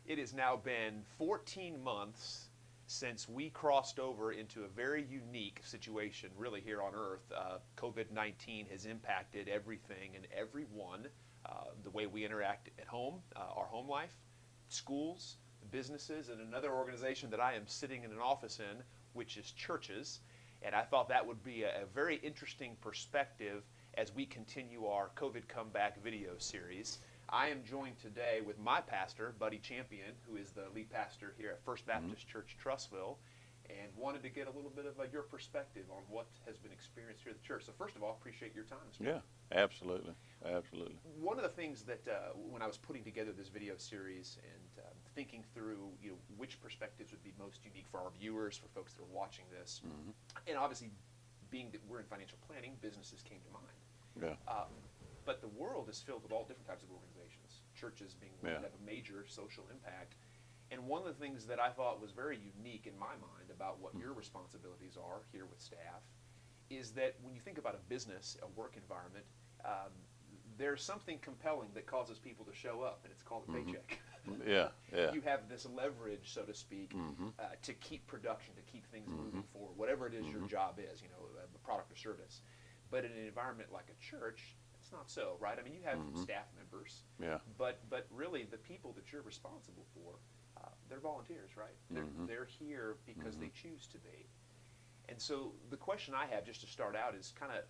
It has now been 14 months since we crossed over into a very unique situation, really, here on Earth. COVID-19 has impacted everything and everyone, the way we interact at home, our home life, schools, businesses, and another organization that I am sitting in an office in, which is churches. And I thought that would be a very interesting perspective as we continue our COVID Comeback video series. I am joined today with my pastor, Buddy Champion, who is the lead pastor here at First Baptist Church, Trussville, and wanted to get a little bit of your perspective on what has been experienced here at the church. So first of all, appreciate your time this morning. Yeah, absolutely, absolutely. One of the things that when I was putting together this video series and thinking through which perspectives would be most unique for our viewers, for folks that are watching this, and obviously being that we're in financial planning, businesses came to mind. Yeah. But the world is filled with all different types of organizations, churches being one that have a major social impact. And one of the things that I thought was very unique in my mind about what your responsibilities are here with staff is that when you think about a business, a work environment, there's something compelling that causes people to show up, and it's called a paycheck. Yeah, yeah. You have this leverage, so to speak, to keep production, to keep things moving forward, whatever it is your job is, a product or service. But in an environment like a church, it's not so, right? I mean, you have staff members, but really the people that you're responsible for, they're volunteers, right? They're here because they choose to be. And so the question I have just to start out is kind of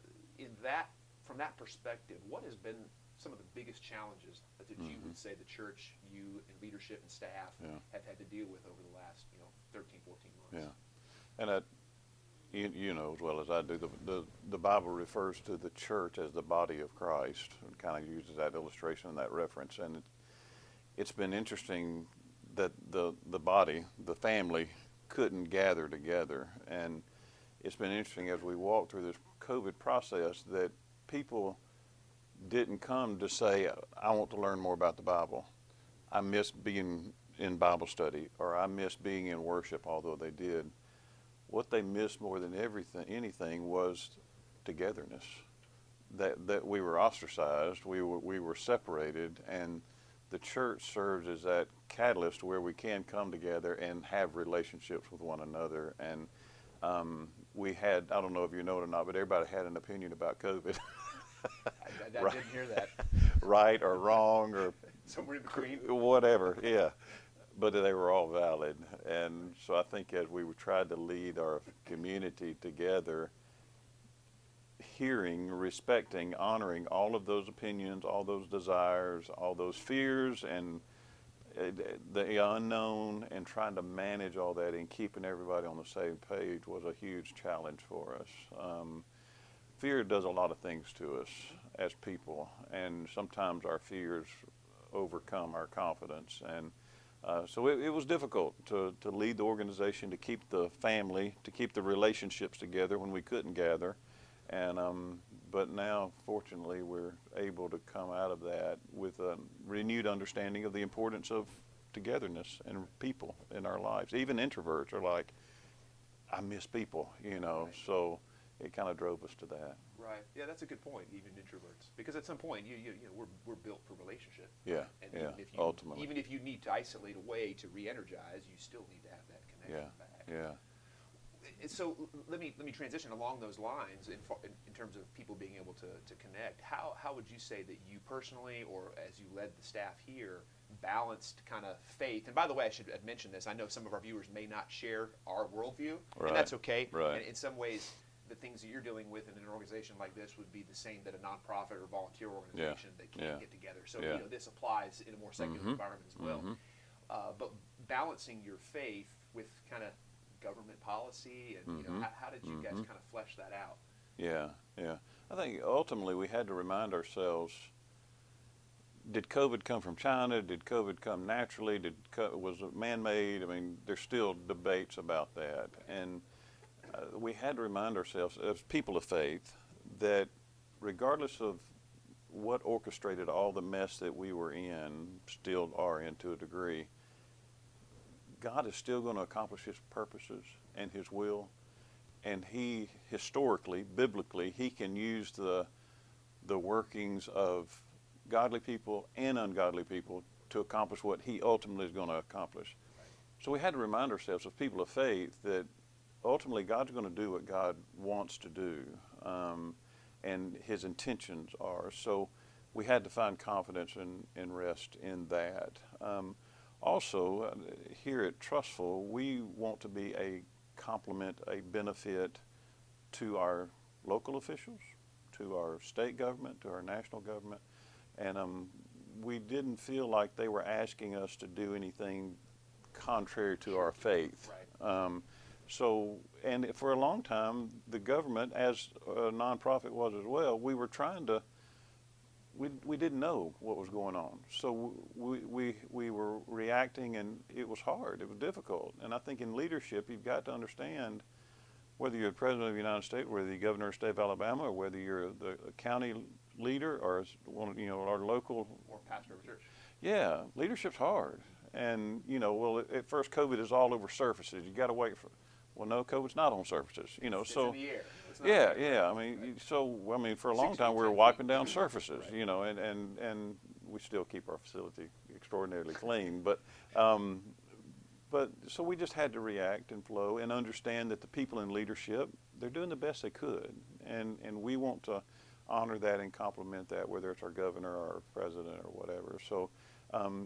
from that perspective, what has been some of the biggest challenges that you would say the church, you and leadership and staff have had to deal with over the last 13, 14 months? Yeah, and you know as well as I do, the Bible refers to the church as the body of Christ, and kind of uses that illustration and that reference. And it's been interesting that the body, the family, couldn't gather together. And it's been interesting as we walk through this COVID process that people didn't come to say, I want to learn more about the Bible. I miss being in Bible study, or I miss being in worship, although they did. What they missed more than anything was togetherness. That we were ostracized, we were separated, and the church serves as that catalyst where we can come together and have relationships with one another. And we had, I don't know if you know it or not, but everybody had an opinion about COVID. I Right. didn't hear that. Right or wrong or Somewhere in between. whatever, yeah. But they were all valid. And so I think as we tried to lead our community together, hearing, respecting, honoring all of those opinions, all those desires, all those fears, and the unknown, and trying to manage all that and keeping everybody on the same page was a huge challenge for us. Fear does a lot of things to us as people, and sometimes our fears overcome our confidence. And so it was difficult to lead the organization, to keep the family, to keep the relationships together when we couldn't gather. And but now, fortunately, we're able to come out of that with a renewed understanding of the importance of togetherness and people in our lives. Even introverts are like, I miss people, Right. So it kind of drove us to that. Right. Yeah, that's a good point. Even introverts, because at some point, we're built for relationship. Yeah. And yeah. Ultimately. even if you need to isolate away to re-energize, you still need to have that connection back. Yeah. So let me transition along those lines in terms of people being able to connect. How would you say that you personally, or as you led the staff here, balanced kind of faith? And by the way, I should mention this. I know some of our viewers may not share our worldview, and that's okay. Right. And in some ways, the things that you're dealing with in an organization like this would be the same that a nonprofit or volunteer organization that can't get together. So this applies in a more secular environment as well. But balancing your faith with kind of government policy, and how did you guys kind of flesh that out? Yeah. I think ultimately we had to remind ourselves: did COVID come from China? Did COVID come naturally? Was it man-made? I mean, there's still debates about that, and we had to remind ourselves as people of faith that regardless of what orchestrated all the mess that we were in, still are in to a degree, God is still going to accomplish His purposes and His will. And He, historically, biblically, He can use the workings of godly people and ungodly people to accomplish what he ultimately is going to accomplish. So we had to remind ourselves, as people of faith, that ultimately God's going to do what God wants to do, and his intentions are. So we had to find confidence and rest in that. Also, here at Trussville, we want to be a complement, a benefit to our local officials, to our state government, to our national government, and we didn't feel like they were asking us to do anything contrary to our faith. Right. So, and for a long time, the government, as a nonprofit was as well, we were trying to, we didn't know what was going on. So we were reacting, and it was hard, it was difficult. And I think in leadership, you've got to understand, whether you're the President of the United States, whether you're the Governor of the State of Alabama, or whether you're the county leader or one, our local. Or pastor of a church. Yeah, leadership's hard. And, well, at first COVID is all over surfaces. You got to wait for, well, no, COVID's not on surfaces, It's so. in the air. It's not Yeah, right. yeah. I mean, for a long 6 time feet, we were 10 wiping feet. down surfaces, Right. and we still keep our facility extraordinarily clean. But so we just had to react and flow and understand that the people in leadership, they're doing the best they could, and we want to honor that and compliment that, whether it's our governor or our president or whatever. So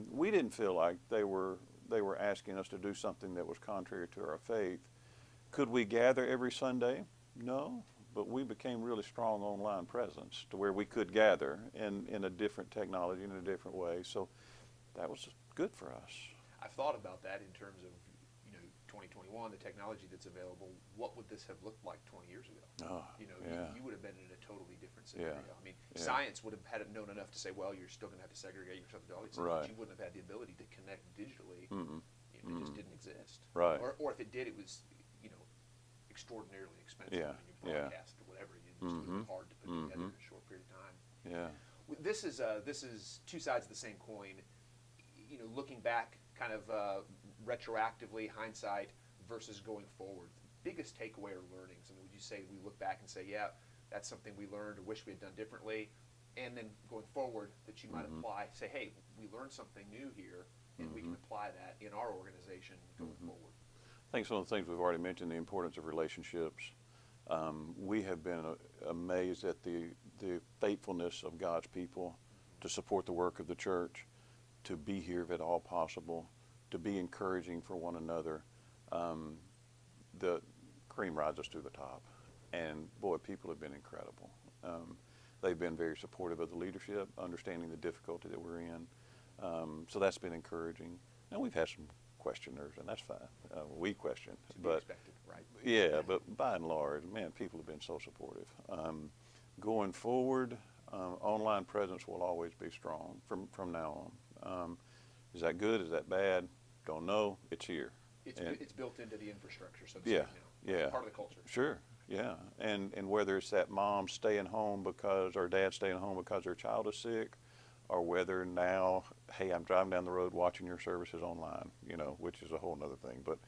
we didn't feel like they were asking us to do something that was contrary to our faith. Could we gather every Sunday? No, but we became really strong online presence to where we could gather in a different technology, in a different way. So that was good for us. I've thought about that in terms of 2021, the technology that's available. What would this have looked like 20 years ago? Oh, yeah. You would have been in a totally different scenario. Yeah. I mean, Yeah. science would have had known enough to say, well, you're still going to have to segregate yourself to all these things, Right. but you wouldn't have had the ability to connect digitally. Mm-mm. It just didn't exist. Right. Or if it did, it was extraordinarily expensive. Yeah. I mean, you broadcast or whatever. It would be hard to put together in a short period of time. Yeah. This is two sides of the same coin. Looking back, kind of retroactively, hindsight versus going forward. Biggest takeaway or learnings. I mean, would you say we look back and say, yeah, that's something we learned or wish we had done differently, and then going forward that you might apply, say, hey, we learned something new here, and we can apply that in our organization going forward. I think some of the things we've already mentioned, the importance of relationships. We have been amazed at the faithfulness of God's people to support the work of the church, to be here if at all possible, to be encouraging for one another. The cream rises to the top, and boy, people have been incredible. They've been very supportive of the leadership, understanding the difficulty that we're in. So that's been encouraging. And we've had some questioners, and that's fine. We question, To be but expected, right? yeah, but by and large, man, people have been so supportive. Going forward, online presence will always be strong from now on. Is that good? Is that bad? Don't know. It's here. It's built into the infrastructure, so to Yeah, speak now. yeah. Part of the culture. Sure, yeah. And whether it's that mom staying home or dad staying home because their child is sick, or whether now, hey, I'm driving down the road watching your services online, which is a whole nother thing, but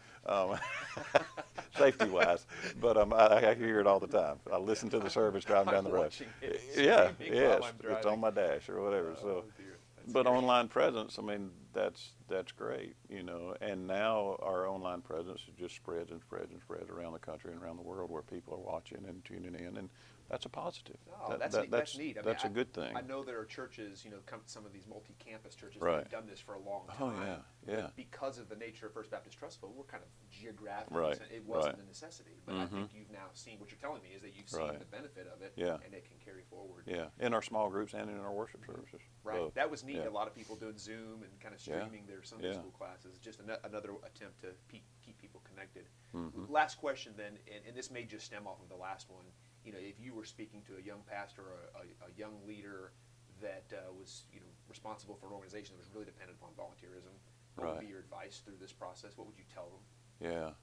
safety-wise. But I hear it all the time. I listen to the service driving down the road. Watching it, Yeah, streaming yes, while I'm it's driving. on my dash or whatever. Oh, So, dear. That's but great. online presence, I mean, that's great, And now our online presence just spreads and spreads and spreads around the country and around the world, where people are watching and tuning in, and that's a positive. Oh, that's neat. That's neat. I mean, That's a good thing. I know there are churches, some of these multi-campus churches that Right. have done this for a long time. Oh, yeah, yeah. But because of the nature of First Baptist Trussville, we're kind of geographic. Right, It wasn't right. a necessity. But I think you've now seen, what you're telling me is that you've seen Right. the benefit of it, Yeah. and it can carry forward. Yeah, in our small groups and in our worship services. Right. both. That was neat. Yeah. A lot of people doing Zoom and kind of Yeah. streaming their Sunday Yeah. school classes. Just another attempt to keep people connected. Mhm. Last question then, and this may just stem off of the last one. If you were speaking to a young pastor or a young leader that was responsible for an organization that was really dependent upon volunteerism, what would Right. be your advice through this process? What would you tell them? Yeah,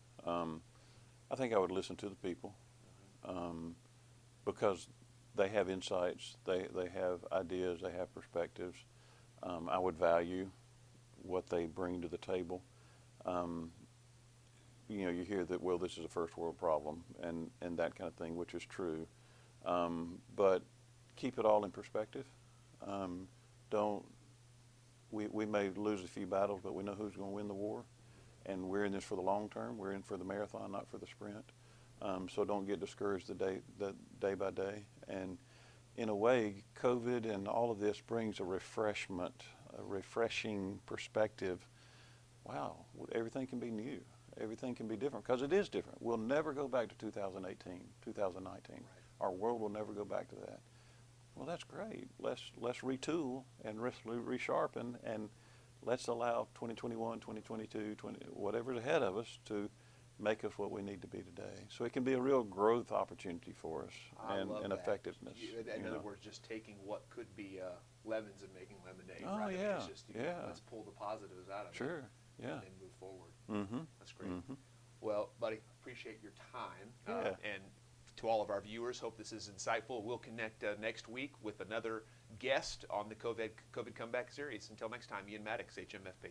I think I would listen to the people, because they have insights, they have ideas, they have perspectives. I would value what they bring to the table. You hear that, well, this is a first world problem, and that kind of thing, which is true. But keep it all in perspective. Don't we may lose a few battles, but we know who's going to win the war. And we're in this for the long term. We're in for the marathon, not for the sprint. So don't get discouraged the day by day. And in a way, COVID and all of this brings a refreshing perspective. Wow, everything can be new. Everything can be different because it is different. We'll never go back to 2018, 2019. Right. Our world will never go back to that. Well, that's great. Let's retool and resharpen, and let's allow 2021, 2022, whatever's ahead of us to make us what we need to be today. So it can be a real growth opportunity for us and that. effectiveness. In other words, just taking what could be lemons and making lemonade. Oh, right? yeah, It's just, let's pull the positives out of it. Sure, yeah. And move forward. Mm-hmm. That's great. Mm-hmm. Well, buddy, appreciate your time. Yeah. And to all of our viewers, hope this is insightful. We'll connect next week with another guest on the COVID Comeback Series. Until next time, Ian Maddox, HMFP.